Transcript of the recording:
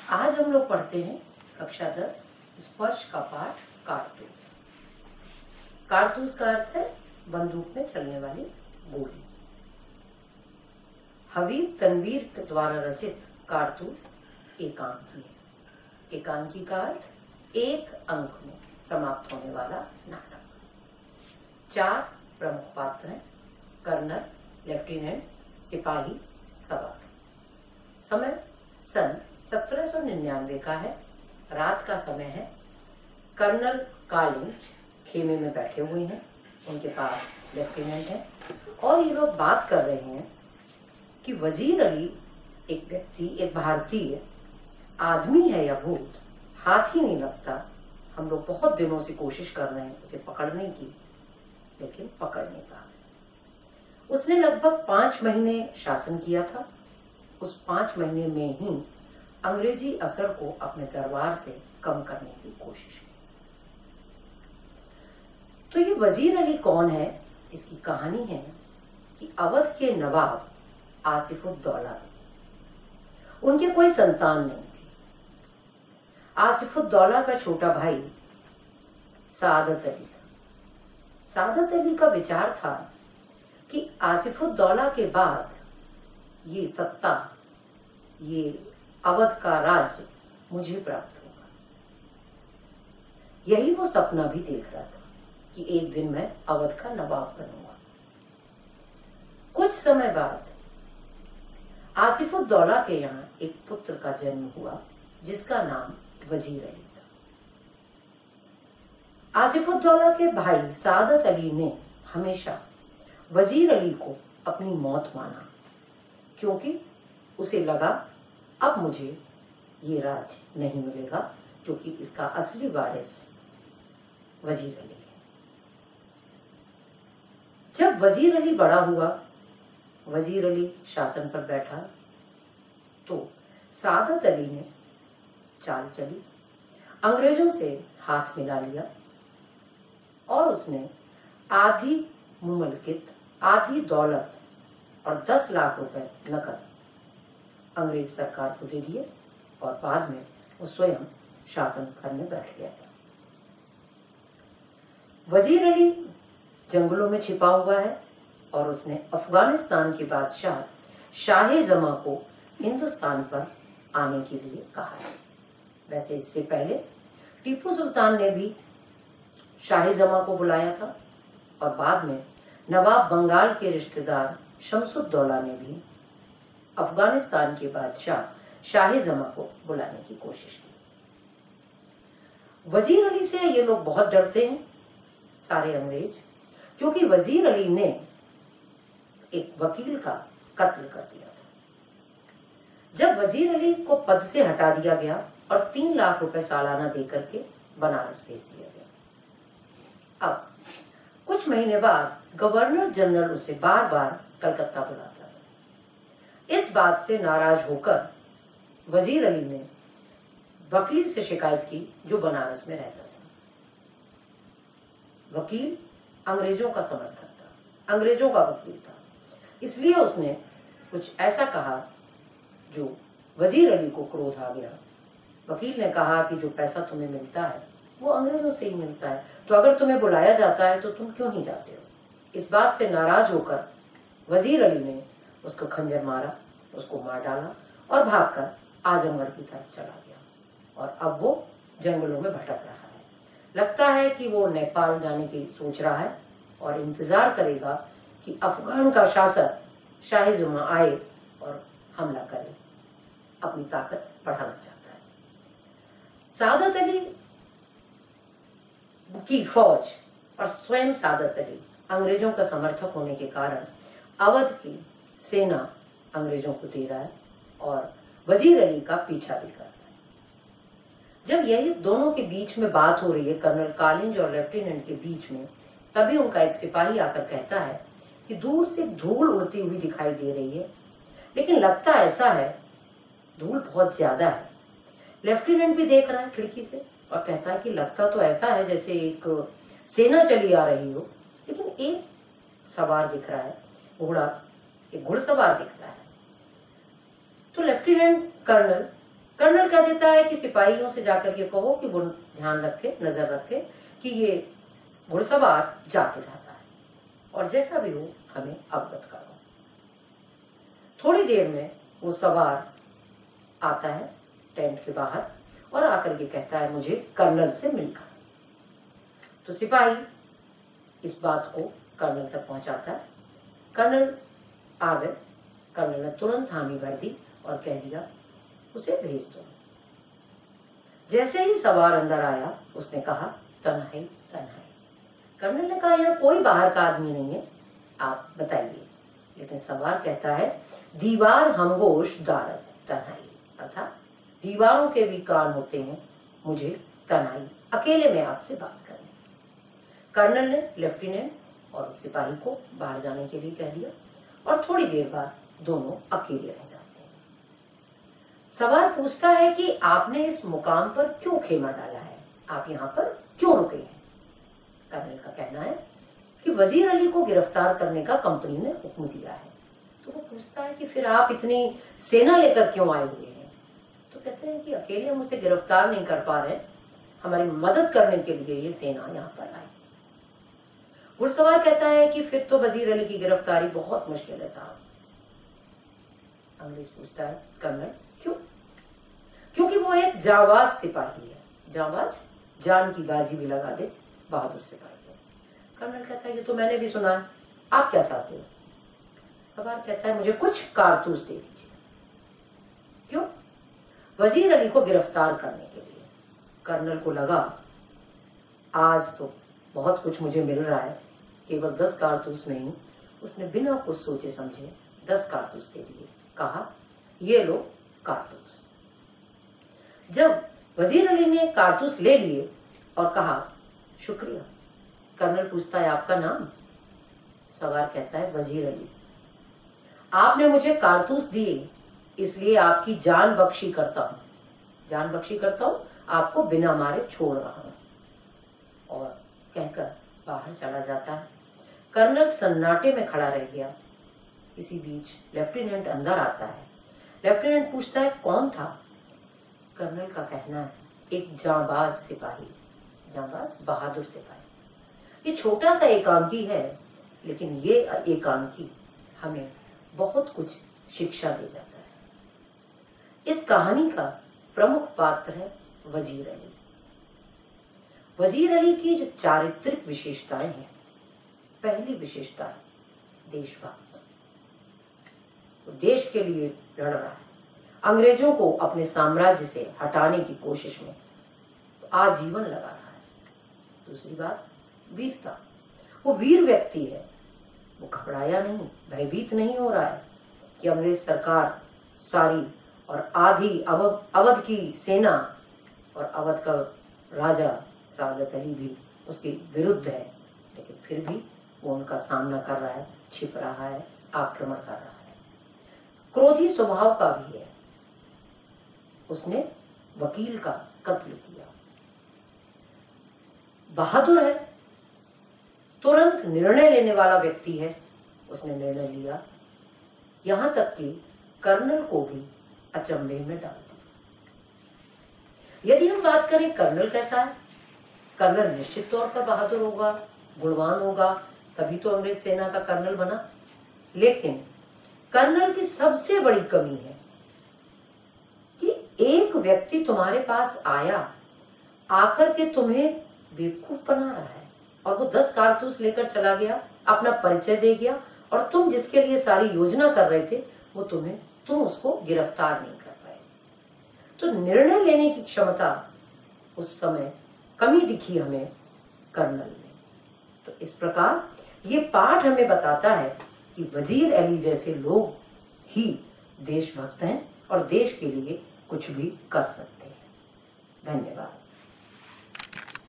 आज हम लोग पढ़ते हैं कक्षा 10 स्पर्श का पाठ कारतूस। कारतूस का अर्थ है बंदूक में चलने वाली गोली। हबीब तनवीर के द्वारा रचित कारतूस एकांकी है। एकांकी का अर्थ एक अंक में समाप्त होने वाला नाटक। 4 प्रमुख पात्र हैं, कर्नल, लेफ्टिनेंट, सिपाही, सवार। समय सन 1799 का है। रात का समय है। कर्नल कालिंज खेमे में बैठे हुए हैं, उनके पास लेफ्टिनेंट है और ये लोग बात कर रहे हैं कि वजीर अली एक व्यक्ति, एक भारतीय आदमी है या भूत, हाथ ही नहीं लगता। हम लोग बहुत दिनों से कोशिश कर रहे हैं उसे पकड़ने की, लेकिन पकड़ नहीं पा रहे। उसने लगभग 5 महीने शासन किया था। उस 5 महीने में ही अंग्रेजी असर को अपने दरबार से कम करने की कोशिश की। तो ये वजीर अली कौन है? इसकी कहानी है कि अवध के नवाब आसिफुद्दौला थे। उनके कोई संतान नहीं थी। आसिफुद्दौला का छोटा भाई सादत अली था। सादत अली का विचार था कि आसिफुद्दौला के बाद ये सत्ता, ये अवध का राज्य मुझे प्राप्त होगा। यही वो सपना भी देख रहा था कि एक दिन मैं अवध का नवाब बनूंगा। कुछ समय बाद आसिफुद्दौला के यहाँ एक पुत्र का जन्म हुआ जिसका नाम वजीर अली था। आसिफुद्दौला के भाई सादत अली ने हमेशा वजीर अली को अपनी मौत माना, क्योंकि उसे लगा अब मुझे ये राज नहीं मिलेगा, क्योंकि इसका असली वारिस वजीर अली है। जब वजीर अली बड़ा हुआ, वजीर अली शासन पर बैठा, तो सादत अली ने चाल चली, अंग्रेजों से हाथ मिला लिया और उसने आधी मुमलकित, आधी दौलत और 10 लाख रुपए नकद अंग्रेज सरकार को दे दिए और बाद में वो स्वयं शासन करने बैठ गया था। वजीर अली जंगलों में छिपा हुआ है और उसने अफगानिस्तान के बादशाह शाह-ए-जमां को हिंदुस्तान पर आने के लिए कहा है। वैसे इससे पहले टीपू सुल्तान ने भी शाह-ए-जमां को बुलाया था और बाद में नवाब बंगाल के रिश्तेदार शमसुद्दौला ने भी अफगानिस्तान के बादशाह शाह-ए-जमां को बुलाने की कोशिश की। वजीर अली से ये लोग बहुत डरते हैं, सारे अंग्रेज, क्योंकि वजीर अली ने एक वकील का कत्ल कर दिया था। जब वजीर अली को पद से हटा दिया गया और 3 लाख रुपए सालाना देकर के बनारस भेज दिया गया। अब कुछ महीने बाद गवर्नर जनरल उसे बार बार कलकत्ता बुलाता था। इस बात से नाराज होकर वजीर अली ने वकील से शिकायत की जो बनारस में रहता था। वकील अंग्रेजों का समर्थक था, अंग्रेजों का वकील था, इसलिए उसने कुछ ऐसा कहा जो वजीर अली को क्रोध आ गया। वकील ने कहा कि जो पैसा तुम्हें मिलता है वो अंग्रेजों से ही मिलता है, तो अगर तुम्हें बुलाया जाता है तो तुम क्यों नहीं जाते हो? इस बात से नाराज होकर वजीर अली ने उसको खंजर मारा, उसको मार डाला और भागकर आजमगढ़ की तरफ चला गया और अब वो जंगलों में भटक रहा है। लगता है कि वो नेपाल जाने की सोच रहा है और इंतजार करेगा कि अफगान का शासक शाह-ए-जमां आए और हमला करे, अपनी ताकत बढ़ाना चाहता है। सादत अली की फौज और स्वयं सादत अली अंग्रेजों का समर्थक होने के कारण अवध की सेना अंग्रेजों को दे रहा है और वजीर अली का पीछा भी कर रहा है। जब यही दोनों के बीच में बात हो रही है, कर्नल कालिंज और लेफ्टिनेंट के बीच में, तभी उनका एक सिपाही आकर कहता है कि दूर से धूल उड़ती हुई दिखाई दे रही है, लेकिन लगता ऐसा है धूल बहुत ज्यादा है। लेफ्टिनेंट भी देख रहा है खिड़की से और कहता है कि लगता तो ऐसा है जैसे एक सेना चली आ रही हो, लेकिन एक सवार दिख रहा है, घोड़ा, एक घुड़सवार दिखता है। तो लेफ्टिनेंट कर्नल कर्नल कह देता है कि सिपाहियों से जाकर ये कहो कि वो ध्यान रखे, नजर रखे कि ये घुड़सवार जाके जाता है और जैसा भी हो हमें अवगत करो। थोड़ी देर में वो सवार आता है टेंट के बाहर और आकर के कहता है मुझे कर्नल से मिलना है। तो सिपाही इस बात को कर्नल तक पहुंचाता है। कर्नल आ गए। कर्नल ने तुरंत हामी भर दी और कह दिया उसे भेज दो। जैसे ही सवार अंदर आया उसने कहा तन्हाई तन्हाई। कर्नल ने कहा यहाँ कोई बाहर का आदमी नहीं है, आप बताइए। लेकिन सवार कहता है दीवार हमगोश दारद तन्हाई, अर्थात दीवारों के भी कान होते हैं, मुझे तन्हाई अकेले में आपसे बात करनी। कर्नल ने लेफ्टिनेंट और सिपाही को बाहर जाने के लिए कह दिया और थोड़ी देर बाद दोनों अकेले रह जाते हैं। सवार पूछता है कि आपने इस मुकाम पर क्यों खेमा डाला है, आप यहाँ पर क्यों रुके हैं। कर्नल का कहना है कि वजीर अली को गिरफ्तार करने का कंपनी ने हुक्म दिया है। तो वो पूछता है कि फिर आप इतनी सेना लेकर क्यों आए हुए हैं। तो कहते हैं कि अकेले हम उसे गिरफ्तार नहीं कर पा रहे, हमारी मदद करने के लिए ये सेना यहाँ पर आई। घुड़सवार कहता है कि फिर तो वजीर अली की गिरफ्तारी बहुत मुश्किल है साहब। अंग्रेज पूछता है कर्नल क्यों। क्योंकि वो एक जांबाज सिपाही है। जांबाज जान की बाजी भी लगा दे, बहादुर सिपाही है। कर्नल कहता है ये तो मैंने भी सुना है, आप क्या चाहते हो। सवार कहता है मुझे कुछ कारतूस दे दीजिए। क्यों। वजीर अली को गिरफ्तार करने के लिए। कर्नल को लगा आज तो बहुत कुछ मुझे मिल रहा है, केवल 10 कारतूस नहीं। उसने बिना कुछ सोचे समझे 10 कारतूस दे दिए। कहा ये लो कारतूस। जब वजीर अली ने कारतूस ले लिए और कहा शुक्रिया, कर्नल पूछता है आपका नाम। सवार कहता है वजीर अली। आपने मुझे कारतूस दिए इसलिए आपकी जान बख्शी करता हूं, जान बख्शी करता हूं, आपको बिना मारे छोड़ रहा हूं। और कहकर बाहर चला जाता है। कर्नल सन्नाटे में खड़ा रह गया। इसी बीच लेफ्टिनेंट अंदर आता है। लेफ्टिनेंट पूछता है कौन था। कर्नल का कहना है एक जांबाज सिपाही, जांबाज बहादुर सिपाही। ये छोटा सा एकांकी है, लेकिन ये एकांकी हमें बहुत कुछ शिक्षा दे जाता है। इस कहानी का प्रमुख पात्र है वजीर अली। वजीर अली की जो चारित्रिक विशेषताएं हैं, पहली विशेषता है देशभक्त। वो देश के लिए लड़ रहा है, अंग्रेजों को अपने साम्राज्य से हटाने की कोशिश में आजीवन लगा रहा है। दूसरी बात वीरता। वो वीर व्यक्ति है, वो घबराया नहीं, भयभीत नहीं हो रहा है कि अंग्रेज सरकार सारी और आधी अवध की सेना और अवध का राजा सादत अली भी उसके विरुद्ध है, लेकिन फिर भी वो उनका सामना कर रहा है, छिप रहा है, आक्रमण कर रहा है। क्रोधी स्वभाव का भी है। उसने वकील का कत्ल किया। बहादुर है, तुरंत निर्णय लेने वाला व्यक्ति है, उसने निर्णय लिया, यहां तक कि कर्नल को भी अचंभे में डाल दिया। यदि हम बात करें कर्नल कैसा है, कर्नल निश्चित तौर पर बहादुर होगा, गुणवान होगा, तभी तो अंग्रेज सेना का कर्नल बना। लेकिन कर्नल की सबसे बड़ी कमी है कि एक व्यक्ति तुम्हारे पास आया, आकर के तुम्हें बेवकूफ बना रहा है और वो 10 कारतूस लेकर चला गया, अपना परिचय दे गया, और तुम जिसके लिए सारी योजना कर रहे थे वो तुम उसको गिरफ्तार नहीं कर पाए। तो निर्णय लेने की क्षमता उस समय कमी दिखी हमें कर्नल में। तो इस प्रकार ये पाठ हमें बताता है कि वजीर अली जैसे लोग ही देशभक्त हैं और देश के लिए कुछ भी कर सकते हैं। धन्यवाद।